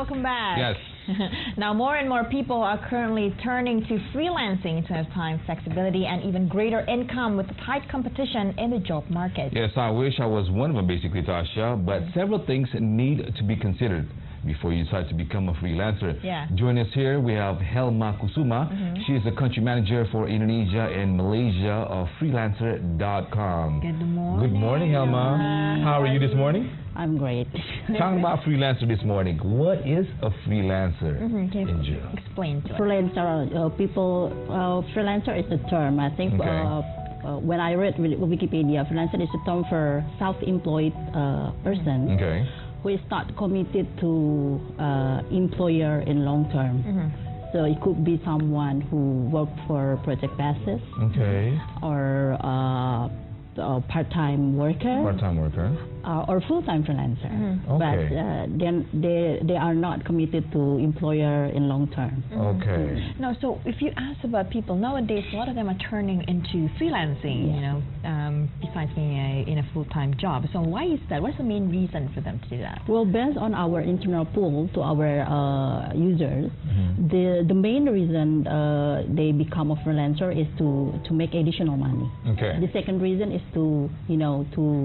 welcome back. Yes. Now, more and more people are currently turning to freelancing to have time flexibility and even greater income with the tight competition in the job market. Yes, I wish I was one of them, basically, Tasha, but several things need to be considered before you decide to become a freelancer. Yeah. Joining us here, we have Helma Kusuma. She is the country manager for Indonesia and Malaysia of freelancer.com. Good morning. Good morning, Helma. How are you this morning? I'm great. Talking about freelancer this morning. What is a freelancer Can in you general? explain to us? Freelancer is a term. I think when I read Wikipedia, freelancer is a term for self-employed person who is not committed to employer in long term. So it could be someone who worked for project basis or part-time worker. Or full-time freelancer, but then they are not committed to employer in long term. No, so if you ask about people nowadays, a lot of them are turning into freelancing. You know, besides being in a full-time job. So why is that? What's the main reason for them to do that? Well, based on our internal poll to our users, the main reason they become a freelancer is to make additional money. The second reason is to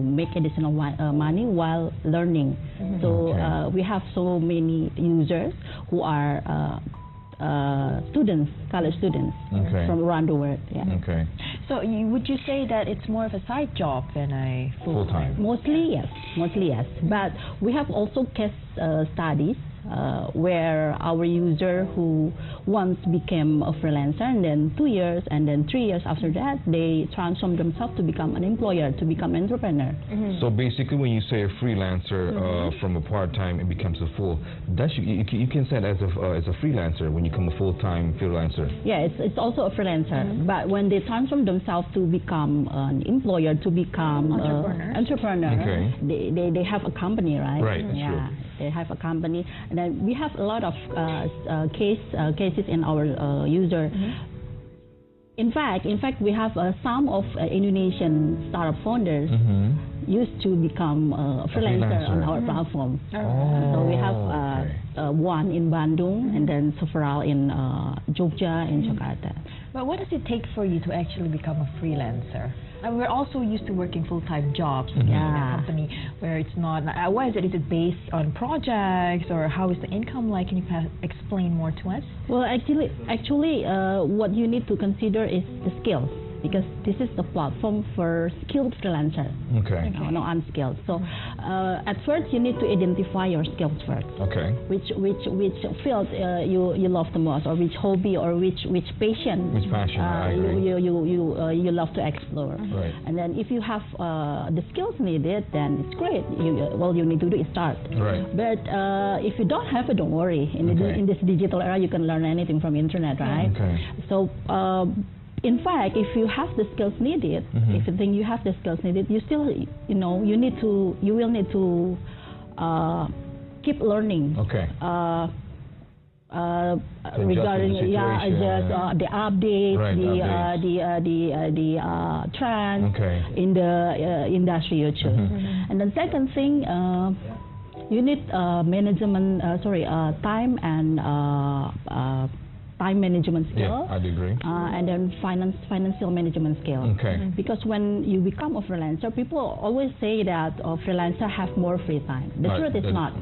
make additional money while learning. So we have so many users who are students, college students from around the world. So would you say that it's more of a side job than a full-time? Mostly yes. But we have also case studies where our user who once became a freelancer and then 2 years and then 3 years after that they transform themselves to become an employer, to become an entrepreneur. So basically when you say a freelancer from a part-time it becomes a full, you can say it as a freelancer when you become a full-time freelancer. Yeah, it's also a freelancer, but when they transform themselves to become an employer, to become entrepreneur, they have a company, right? Right, that's true. They have a company, and then we have a lot of cases in our user. In fact, we have some of Indonesian startup founders used to become a freelancer on our platform. So we have one in Bandung and then several in Jogja and Jakarta. But what does it take for you to actually become a freelancer? And we're also used to working full-time jobs in a company where it's not. What is it? Is it based on projects, or how is the income like? Can you explain more to us? Well, actually, what you need to consider is the skills, because this is the platform for skilled freelancer, no unskilled. So at first you need to identify your skills first. Which field you love the most, or which hobby, or which passion you love to explore. And then if you have the skills needed, then it's great. All you need to do is start. But if you don't have it, don't worry. In this digital era, you can learn anything from internet, right? So in fact, if you have the skills needed, if you think you have the skills needed, you still, you will need to keep learning. Regarding the updates, the trends in the industry you choose. And the second thing, you need time management skill. I'd agree. And then financial management skill. Because when you become a freelancer, people always say that a freelancer have more free time. The truth is not.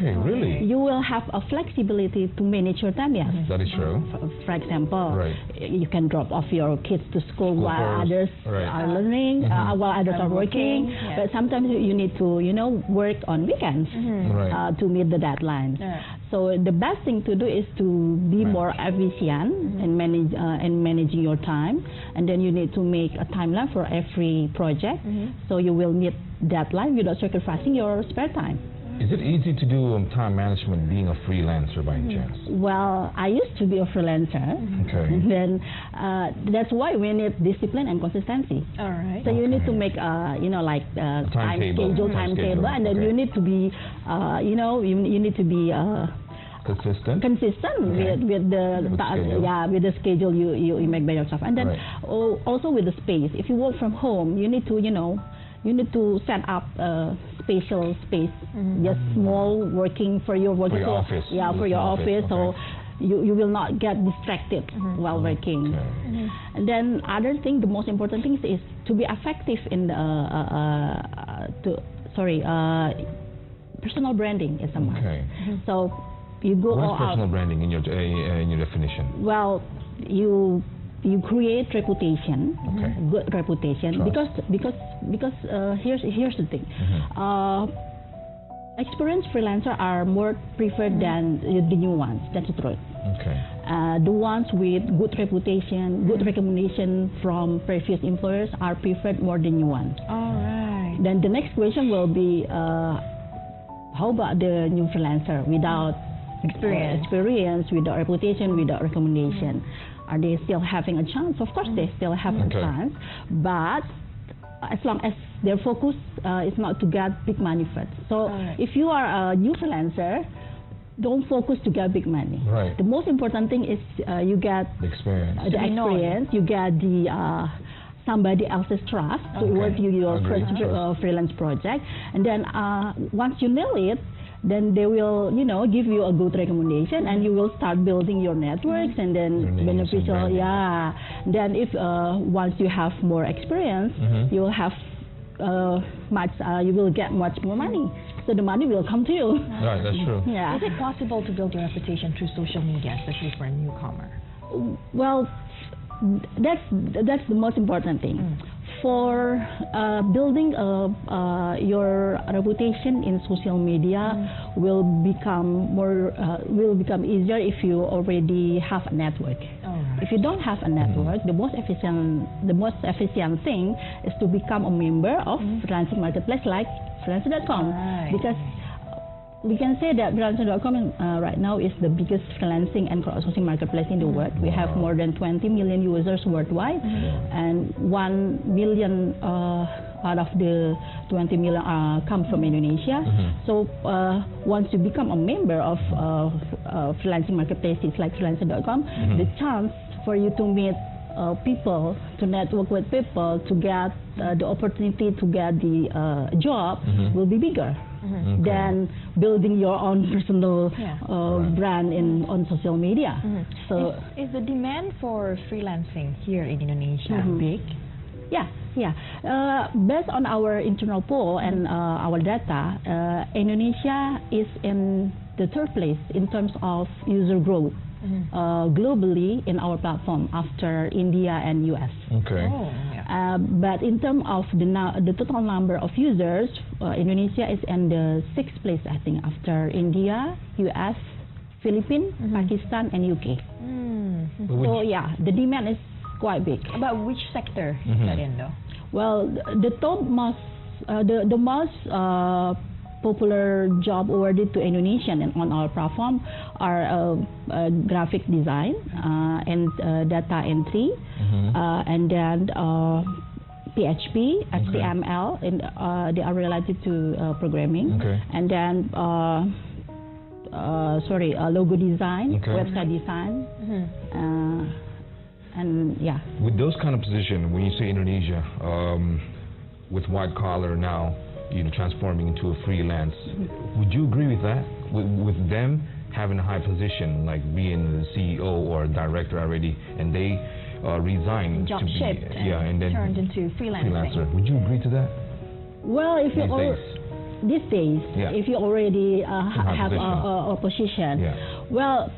Really? You will have a flexibility to manage your time, yes. That is true. For example, you can drop off your kids to school while others are learning, while others are working. But sometimes you need to, work on weekends to meet the deadline. So the best thing to do is to be more efficient in managing your time, and then you need to make a timeline for every project, so you will meet deadline without sacrificing your spare time. Is it easy to do time management being a freelancer by any chance? Well, I used to be a freelancer. And then that's why we need discipline and consistency. So you need to make timetable, and then you need to be you need to be consistent with the schedule you make by yourself. And then also with the space. If you work from home, you need to you need to set up a special space, just small working for your working. For your office. Yeah, for your office. So you will not get distracted while working. And then other thing, the most important thing is to be effective in personal branding is a must. So you go all out. What's personal branding in your definition? Well, you create reputation, good reputation, because here's the thing. Experienced freelancers are more preferred than the new ones. That's the truth. The ones with good reputation, good recommendation from previous employers are preferred more than new ones. All right. Then the next question will be, how about the new freelancer without experience, without reputation, without recommendation? Are they still having a chance? Of course, they still have a chance, but as long as their focus is not to get big money first. So if you are a new freelancer, don't focus to get big money. The most important thing is you get the experience. You get the somebody else's trust to work you your first freelance project, and then once you nail it, then they will, give you a good recommendation, and you will start building your networks, and then beneficial. Then if once you have more experience, you will have you will get much more money. So the money will come to you. Right, that's true. Is it possible to build your reputation through social media, especially for a newcomer? Well, that's the most important thing. For building your reputation in social media will become easier if you already have a network. If you don't have a network, the most efficient thing is to become a member of freelancing marketplace like freelancer.com, because we can say that freelancer.com right now is the biggest freelancing and crowdsourcing marketplace in the world. We have more than 20 million users worldwide, and 1 million out of the 20 million come from Indonesia. So once you become a member of freelancing marketplaces like freelancer.com, the chance for you to meet people, to network with people, to get the opportunity to get the job will be bigger than building your own personal brand on social media. So is the demand for freelancing here in Indonesia big? Based on our internal poll and our data, Indonesia is in the third place in terms of user growth globally in our platform after India and US. But in terms of the total number of users, Indonesia is in the 6th place, I think, after India, US, Philippines, Pakistan, and UK. So the demand is quite big. About which sector is that in, though? Well, the most popular job awarded to Indonesian and on our platform are graphic design and data entry, and then PHP, HTML, and they are related to programming, and then logo design, website design, and With those kind of positions, when you say Indonesia, with white collar now, transforming into a freelance, would you agree with that? With them having a high position, like being the CEO or director already, and they resign job to be shift and then turned into freelancer. Would you agree to that? Well, if these days, if you already have a position, well,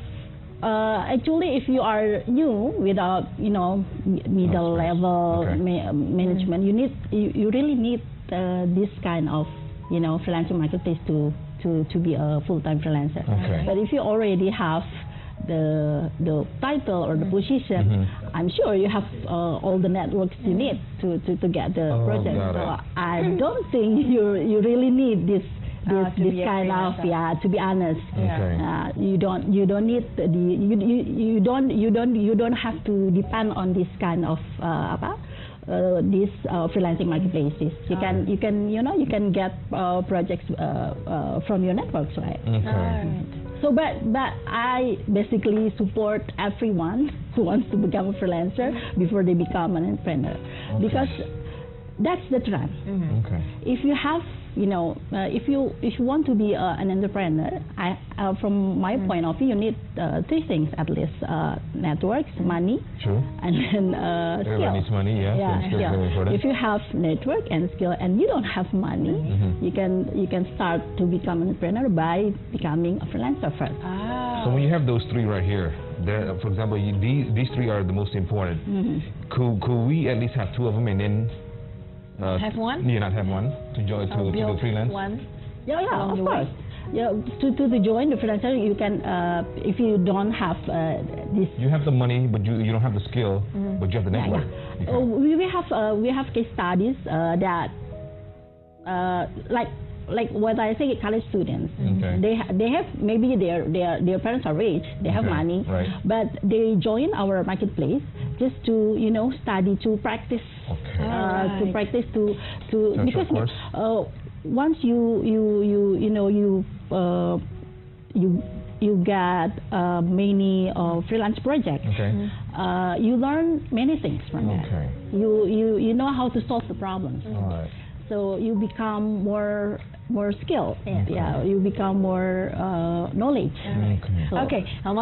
actually, if you are new without middle level management, you really need this kind of freelancing marketplace to be a full-time freelancer. But if you already have the title or the position, I'm sure you have all the networks you need to get the project. So I don't think you really need this kind of to be honest. You don't need you don't have to depend on this kind of these freelancing marketplaces. You can get projects from your networks, right? So, but I basically support everyone who wants to become a freelancer before they become an entrepreneur, because that's the trend. Okay. If you have, if you want to be an entrepreneur, from my point of view, you need three things at least: networks, money, True. and then skill. Everyone needs money, yeah. So skills are important. If you have network and skill, and you don't have money, you can start to become an entrepreneur by becoming a freelancer first. So when you have those three right here, for example, these three are the most important. Could we at least have two of them and then have one? Yeah, not have one to join to do freelance. One. Yeah, of course. Yeah, to join the freelancer, you can if you don't have this. You have the money, but you don't have the skill, but you have the network. We have case studies that like what I say, college students. They have maybe their parents are rich, they have money, but they join our marketplace just to study, to practice, to practice to because once you get many freelance projects. You learn many things from that. You know how to solve the problems. So you become more skilled. You become more knowledge. Okay. Helma,